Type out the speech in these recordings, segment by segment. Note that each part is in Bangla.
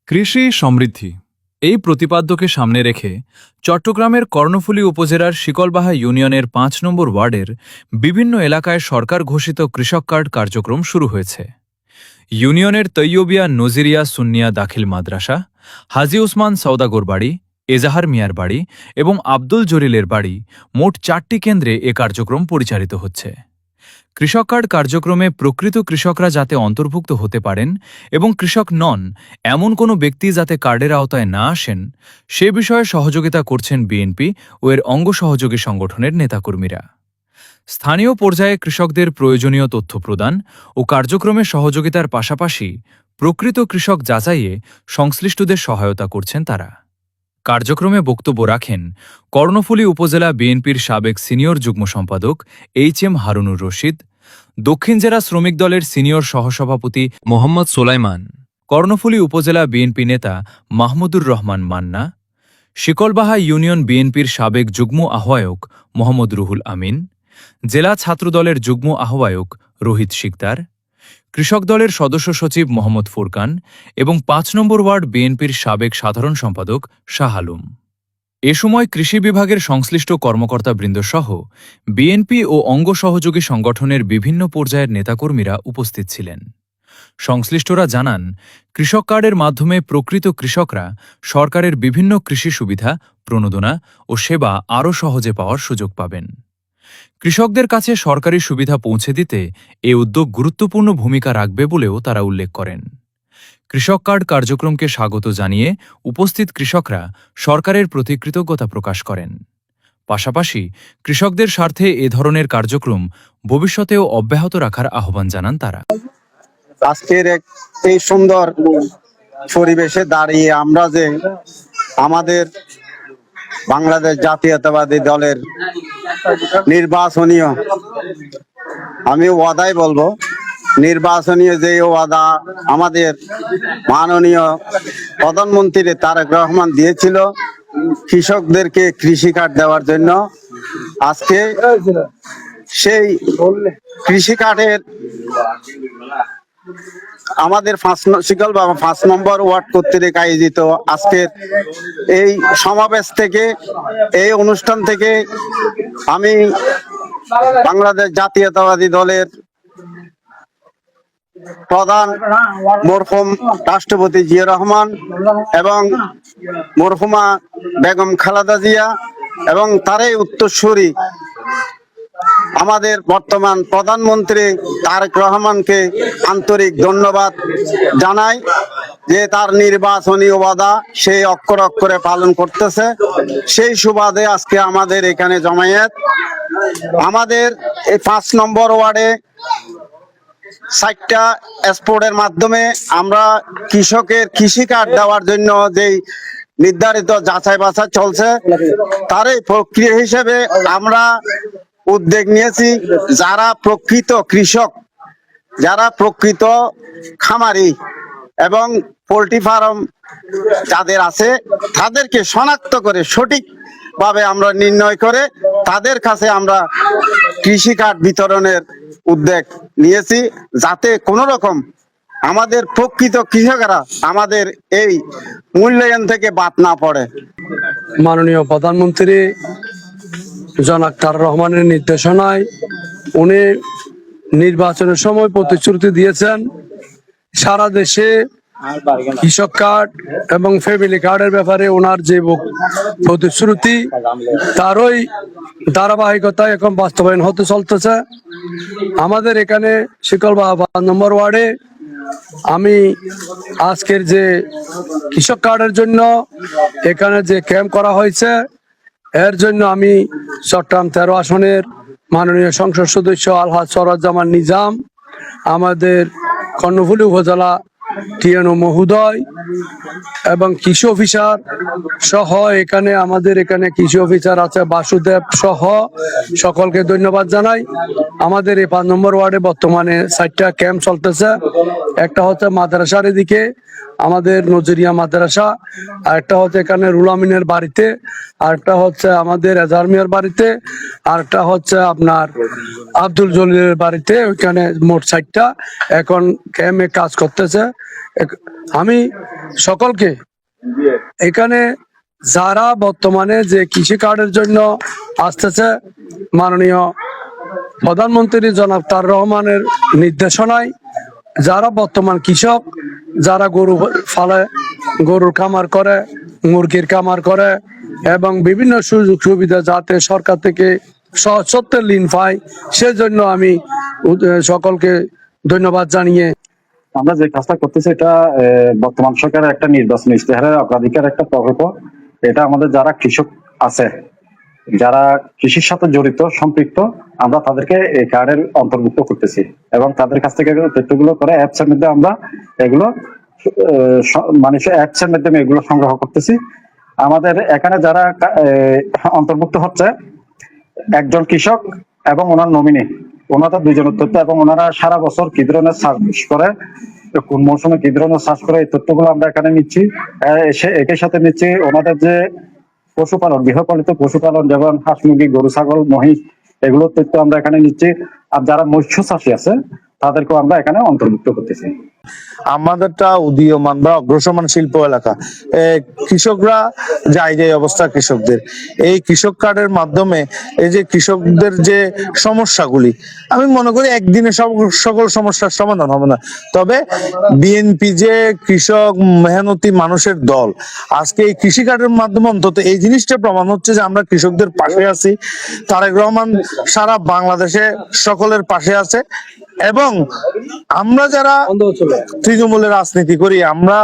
কৃষি সমৃদ্ধি এই প্রতিপাদ্যকে সামনে রেখে চট্টগ্রামের কর্ণফুলী উপজেলার শিকলবাহা ইউনিয়নের ৫ নম্বর ওয়ার্ডের বিভিন্ন এলাকায় সরকার ঘোষিত কৃষক কার্ড কার্যক্রম শুরু হয়েছে। ইউনিয়নের তৈয়বিয়া নজিরিয়া সুন্নিয়া দাখিল মাদ্রাসা, হাজী উসমান সওদাগর বাড়ি, এজাহার মিয়ার বাড়ি এবং আব্দুল জলিলের বাড়ি মোট ৪টি কেন্দ্রে এ কার্যক্রম পরিচালিত হচ্ছে। কৃষক কার্ড কার্যক্রমে প্রকৃত কৃষকরা যাতে অন্তর্ভুক্ত হতে পারেন এবং কৃষক নন এমন কোনো ব্যক্তি যাতে কার্ডের আওতায় না আসেন সে বিষয়ে সহযোগিতা করছেন বিএনপি ও এর অঙ্গ সহযোগী সংগঠনের নেতাকর্মীরা। স্থানীয় পর্যায়ে কৃষকদের প্রয়োজনীয় তথ্য প্রদান ও কার্যক্রমে সহযোগিতার পাশাপাশি প্রকৃত কৃষক যাচাইয়ে সংশ্লিষ্টদের সহায়তা করছেন তারা। কার্যক্রমে বক্তব্য রাখেন কর্ণফুলী উপজেলা বিএনপির সাবেক সিনিয়র যুগ্ম সম্পাদক এইচ.এম. হারুনুর রশিদ, দক্ষিণ জেলা শ্রমিক দলের সিনিয়র সহসভাপতি মোহাম্মদ সোলাইমান, কর্ণফুলী উপজেলা বিএনপি নেতা মাহমুদুর রহমান মান্না, শিকলবাহা ইউনিয়ন বিএনপির সাবেক যুগ্ম আহ্বায়ক মোহাম্মদ রুহুল আমিন, জেলা ছাত্রদলের যুগ্ম আহ্বায়ক রোহিত শিকদার, কৃষক দলের সদস্য সচিব মোহাম্মদ ফুরকান এবং ৫ নম্বর ওয়ার্ড বিএনপির সাবেক সাধারণ সম্পাদক শাহ আলম। এ সময় কৃষি বিভাগের সংশ্লিষ্ট কর্মকর্তাবৃন্দ সহ বিএনপি ও অঙ্গ সহযোগী সংগঠনের বিভিন্ন পর্যায়ের নেতাকর্মীরা উপস্থিত ছিলেন। সংশ্লিষ্টরা জানান, কৃষক কার্ডের মাধ্যমে প্রকৃত কৃষকরা সরকারের বিভিন্ন কৃষি সুবিধা, প্রণোদনা ও সেবা আরও সহজে পাওয়ার সুযোগ পাবেন। কৃষকদের কাছে সরকারি সুবিধা পৌঁছে দিতে এ উদ্যোগ গুরুত্বপূর্ণ ভূমিকা রাখবে বলেও তারা উল্লেখ করেন। কৃষক কার্ড কার্যক্রমকে স্বাগত জানিয়ে উপস্থিত কৃষকরা সরকারের প্রতি কৃতজ্ঞতা প্রকাশ করেন। পাশাপাশি কৃষকদের স্বার্থে এ ধরনের কার্যক্রম ভবিষ্যতেও অব্যাহত রাখার আহ্বান জানান তারা। আজকের এই সুন্দর পরিবেশে দাঁড়িয়ে আমরা যে আমাদের বাংলাদেশ জাতীয়তাবাদী দলের নির্বাচনীয়, আমি ওয়াদাই বলবো, নির্বাচনীয় যে ওয়াদা আমাদের মাননীয় প্রধানমন্ত্রী তারেক রহমান দিয়েছিল কৃষকদেরকে কৃষি কার্ড দেওয়ার জন্য, আজকে সেই কৃষি কার্ডের আমাদের শিকলবাহা ৫ নম্বর ওয়ার্ড কর্তৃক আয়োজিত আজকের এই সমাবেশ থেকে, এই অনুষ্ঠান থেকে আমি বাংলাদেশ জাতীয়তাবাদী দলের প্রধান মরহুম রাষ্ট্রপতি জিয়াউর রহমান এবং মরহুমা বেগম খালেদা জিয়া এবং তারই উত্তরসূরি আমাদের বর্তমান প্রধানমন্ত্রী তারেক রহমানকে আন্তরিক ধন্যবাদ জানাই যে তার নির্বাচনী ওয়াদা সেই অক্ষরে অক্ষরে পালন করতেছে। সেই সুবাদে আজকে আমাদের এখানে জমায়েত। আমাদের এই ৫ নম্বর ওয়ার্ডে ৬০টা স্পোর্টের মাধ্যমে আমরা কৃষকের কৃষি কার্ড দেওয়ার জন্য যেই নির্ধারিত যাচাই বাছাই চলছে তারই প্রক্রিয়া হিসেবে আমরা উদ্যোগ নিয়েছি। যারা প্রকৃত কৃষক, যারা প্রকৃত খামারি এবং পোল্ট্রি ফার্ম যাদের আছে তাদেরকে শনাক্ত করে সঠিকভাবে আমরা নির্ণয় করে তাদের কাছে আমরা কৃষি কার্ড বিতরণের উদ্যোগ নিয়েছি, যাতে কোনো রকম আমাদের প্রকৃত কৃষকেরা আমাদের এই মূল্যায়ন থেকে বাদ না পড়ে। মাননীয় প্রধানমন্ত্রী জনাব তারেক রহমানের নির্দেশনায় উনি নির্বাচনের সময় প্রতিশ্রুতি দিয়েছেন সারা দেশে কৃষক কার্ড এবং ফ্যামিলি কার্ডের ব্যাপারে ওনার যে প্রতিশ্রুতি তারই ধারাবাহিকতায় এখন বাস্তবায়ন হতে চলতেছে। আমাদের এখানে শিকলবাহা ৫ নম্বর ওয়ার্ডে আমি আজকের যে কৃষক কার্ডের জন্য এখানে যে ক্যাম্প করা হয়েছে এর জন্য আমি চট্টগ্রাম ১৩ আসনের মাননীয় সংসদ সদস্য আলহাজ সরোয়ারুজ্জামান নিজাম, আমাদের কর্ণফুলী উপজেলা টিএনও মহোদয় এবং কৃষি অফিসার সহ এখানে আমাদের এখানে কৃষি অফিসার আছে বাসুদেব সহ সকলকে ধন্যবাদ জানাই। আমাদের এই ৫ নম্বর ওয়ার্ডে বর্তমানে ৬০টা ক্যাম্প চলতেছে। একটা হচ্ছে মাদ্রাসার এদিকে আমাদের নজরিয়া মাদ্রাসা, আরেকটা হচ্ছে এখানে রুহুল আমিনের বাড়িতে, আরেকটা হচ্ছে আমাদের এজাহার মিয়ার বাড়িতে, আরেকটা হচ্ছে আপনার আব্দুল জলিলের বাড়িতে। ওইখানে মোট ৬০টা এখন ক্যাম্পে কাজ করতেছে। আমি সকলকে এখানে যারা বর্তমানে যে কৃষি কার্ডের জন্য আসতেছে, মাননীয় প্রধানমন্ত্রী জনাব তার রহমানের নির্দেশনায় যারা বর্তমান কৃষক, যারা গরু ফালে, গরুর খামার করে, মুরগির খামার করে এবং বিভিন্ন সুযোগ সুবিধা যাতে সরকার থেকে সহজ সত্যের ঋণ পায়, সেজন্য আমি সকলকে ধন্যবাদ জানিয়ে আমরা যে কাজটা করতেছি এটা বর্তমান সরকারের একটা নির্বাচনী ইশতেহারের অগ্রাধিকার একটা প্রকল্প। এটা আমাদের যারা কৃষক আছে, যারা কৃষির সাথে জড়িত সম্পৃক্ত, আমরা তাদেরকে এই কার্ডের অন্তর্ভুক্ত করতেছি এবং তাদের কাছ থেকে তথ্যগুলো করে অ্যাপস এর মধ্যে আমরা এগুলো মানুষের অ্যাপস এর মাধ্যমে এগুলো সংগ্রহ করতেছি। আমাদের এখানে যারা অন্তর্ভুক্ত হচ্ছে একজন কৃষক এবং ওনার নমিনি, ওনাদের দুইজনের তথ্য এবং ওনারা সারা বছর কি ধরনের চাষ করে, কোন মৌসুমে কি ধরনের চাষ করে, এই তথ্যগুলো আমরা এখানে নিচ্ছি। একই সাথে নিচ্ছি ওনাদের যে পশুপালন, গৃহপালিত পশুপালন যেমন হাঁস মুরগি, গরু ছাগল, মহিষ, এগুলোর তথ্য আমরা এখানে নিচ্ছি। আর যারা মৎস্য চাষী আছে তাদেরকেও আমরা এখানে অন্তর্ভুক্ত করতেছি। আমাদেরটা উদীয়মান বা অগ্রসরমান শিল্প এলাকা, কৃষকরা যায় যে অবস্থা কৃষকদের, এই কৃষক কার্ডের মাধ্যমে এই যে কৃষকদের যে সমস্যাগুলি, আমি মনে করি একদিনে সকল সমস্যার সমাধান হবে না, তবে বিএনপি যে কৃষক মেহনতি মানুষের দল, আজকে এই কৃষি কার্ডের মাধ্যমে অন্তত এই জিনিসটা প্রমাণ হচ্ছে যে আমরা কৃষকদের পাশে আছি। তারেক রহমান সারা বাংলাদেশে সকলের পাশে আছে এবং আমরা যারা তৃণমূলের রাজনীতি করি, আমরা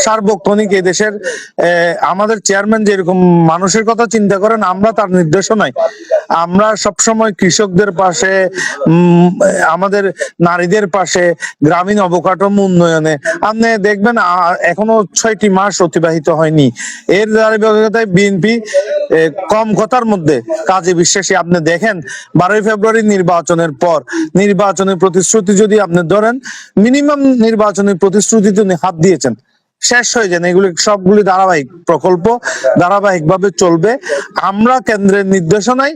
সার্বক্ষণিক এই দেশের আমাদের চেয়ারম্যান যেরকম মানুষের কথা চিন্তা করেন, আমরা তার নির্দেশনায় আমরা সবসময় কৃষকদের পাশে, আমাদের নারীদের পাশে, গ্রামীণ অবকাঠামো উন্নয়নে। আপনি দেখবেন এখনো 6টি মাস অতিবাহিত হয়নি, এর ধারাবাহিকতায় বিএনপি কম কথার মধ্যে কাজে বিশ্বাসী। আপনি দেখেন 12ই ফেব্রুয়ারি নির্বাচনের পর নির্বাচনের প্রতিশ্রুতি যদি আপনি ধরেন, মিনিমাম নির্বাচনের প্রতিশ্রুতিতে উনি হাত দিয়েছেন, শেষ হয়ে যান। এগুলি সবগুলি ধারাবাহিক প্রকল্প, ধারাবাহিক ভাবে চলবে। আমরা কেন্দ্রের নির্দেশনায়,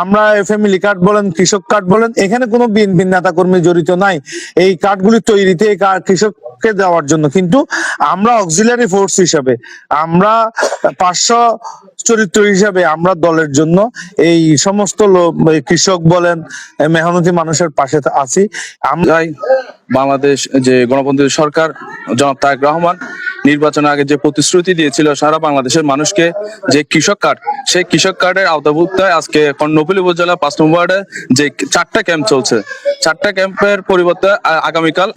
আমরা ফ্যামিলি কার্ড বলেন, কৃষক কার্ড বলেন, এখানে কোনো বিএনপি নেতা কর্মী জড়িত নাই এই কার্ডগুলি তৈরিতে, এই কৃষককে দেওয়ার জন্য। কিন্তু আমরা অক্সিলারি ফোর্স হিসাবে, আমরা পার্শ্ব চরিত্র হিসাবে আমরা দলের জন্য এই সমস্ত কৃষক বলেন, মেহনতি মানুষের পাশে আছি। আমরা বাংলাদেশ যে গণতন্ত্রী সরকার জনাব তারেক রহমান নির্বাচনের আগে যে প্রতিশ্রুতি দিয়েছিল সারা বাংলাদেশের মানুষকে, যে কৃষক কার্ড, সেই কৃষক কার্ডের আওতাভুক্ত আজকে কর্ণফুলী উপজেলা 5 নম্বর ওয়ার্ডে যে 4টা ক্যাম্প চলছে, 4টা ক্যাম্পের পরিবর্তে আগামীকাল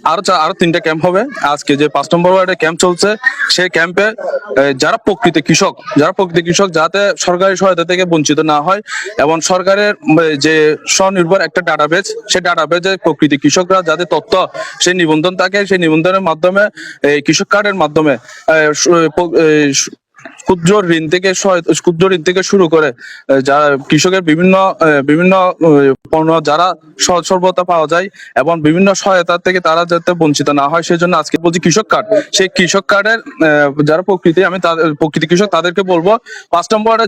আরো 3টা ক্যাম্প হবে। আজকে যে 5 নম্বর ওয়ার্ডে ক্যাম্প চলছে, সেই ক্যাম্পে যারা প্রকৃত কৃষক যাতে সরকারি সহায়তা থেকে বঞ্চিত না হয় এবং সরকারের যে স্বনির্ভর একটা ডাটাবেজ, সেই ডাটাবেজে প্রকৃত কৃষকরা যাতে তথ্য সেই নিবন্ধন থাকে, সেই নিবন্ধনের মাধ্যমে এই কৃষক কার্ডের মাধ্যমে ক্ষুদ্র ঋণ থেকে শুরু করে যারা কৃষকের বিভিন্ন পণ্য যারা সহজ সরবরাহ পাওয়া যায় এবং বিভিন্ন সহায়তা থেকে তারা যাতে বঞ্চিত না হয়, সেই জন্য আজকে বলছি কৃষক কার্ড। সেই কৃষক কার্ডের যারা প্রকৃতি কৃষক তাদেরকে বলবো 5 নম্বরে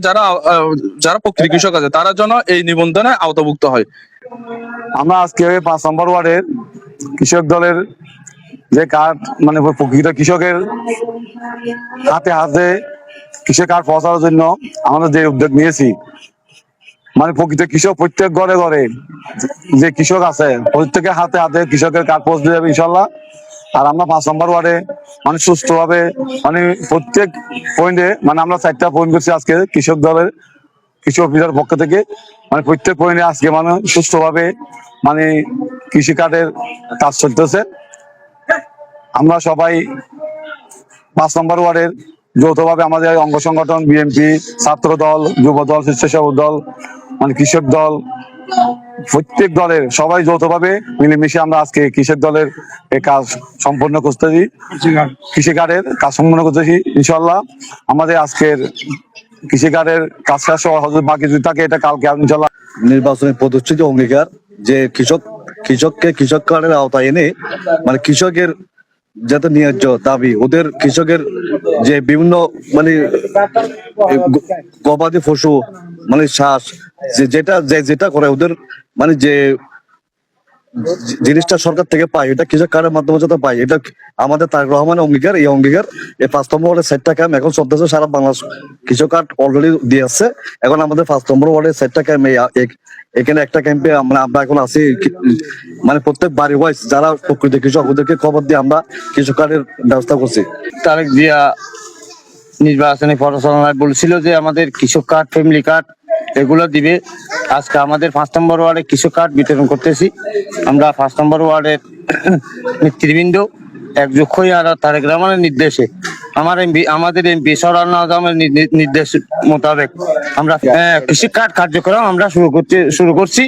যারা প্রকৃতি কৃষক আছে তারা যেন এই নিবন্ধনে আওতাভুক্ত হয়। আমরা আজকে 5 নম্বর ওয়ার্ডের কৃষক দলের যে কার্ড, মানে প্রকৃত কৃষকের হাতে হাতে কৃষক কার্ড পৌঁছানোর জন্য আমরা যে উদ্যোগ নিয়েছি, মানে প্রকৃত কৃষক প্রত্যেক ঘরে ঘরে যে কৃষক আছে প্রত্যেকের হাতে হাতে কৃষকের কার্ড পৌঁছে যাবে ইনশাল্লাহ। আর আমরা 5 নম্বর ওয়ার্ডে মানে সুস্থভাবে, মানে প্রত্যেক পয়েন্টে, মানে আমরা 4টা পয়েন্ট করছি আজকে কৃষক দলের কৃষি অফিসার পক্ষ থেকে, মানে প্রত্যেক পয়েন্টে আজকে মানে সুস্থভাবে মানে কৃষি কার্ডের কাজ চলতেছে। আমরা সবাই 5 নম্বর ওয়ার্ডের যৌথভাবে আমাদের অঙ্গ সংগঠন, বিএনপি, ছাত্র দল, যুব দল, স্বেচ্ছাসেবক দল, মানে কৃষক দল, প্রত্যেক দলের সবাই যৌথভাবে মিলেমিশে আমরা আজকে কৃষক দলের এই কাজ সম্পন্ন করতেছি, কৃষি কার্ডের কাজ সম্পন্ন করতেছি। ইনশাল্লাহ আমাদের আজকের কৃষি কার্ডের কাজ শেষ বাকি যদি থাকে এটা কালকে ইনশাল্লাহ। নির্বাচনের প্রতিশ্রুতি অঙ্গীকার যে কৃষককে কৃষক কার্ডের আওতায় এনে, মানে কৃষকের যাতে ন্যায্য দাবি, ওদের কৃষকের যে বিভিন্ন মানে গবাদি পশু, মানে শ্বাস যেটা করে ওদের, মানে জিনিসটা সরকার থেকে পাই, এটা কৃষক কার্ডের মাধ্যমে যাতে পাই, এটা আমাদের তারেক রহমানের অঙ্গীকার। এই অঙ্গীকার এই 5 নম্বর ওয়ার্ডের 7টা ক্যাম্প এখন চলতেছে, সারা বাংলাদেশ কৃষক কার্ড অলরেডি দিয়ে আসছে। এখন আমাদের 5 নম্বর ওয়ার্ডের 7টা ক্যাম্প, এখানে একটা ক্যাম্পে আমরা এখন আছি, মানে প্রত্যেক বাড়ি ওয়াইজ যারা প্রকৃত কৃষক ওদেরকে খবর দিয়ে আমরা কৃষক কার্ডের ব্যবস্থা করছি। তারেক জিয়া নির্বাচনী পরিচালনায় বলছিল যে আমাদের কৃষক কার্ড, ফ্যামিলি কার্ড এগুলো দিবে। আজকে আমাদের 5 নম্বর ওয়ার্ডে কৃষক কার্ড বিতরণ করতেছি। আমরা 5 নম্বর ওয়ার্ডের নেতৃবৃন্দ একযোগ হয়ে আর তারেক রহমানের নির্দেশে আমাদের এমপি সরান আজমের নির্দেশ মোতাবেক আমরা কৃষি কার্ড কার্যক্রম আমরা শুরু করছি।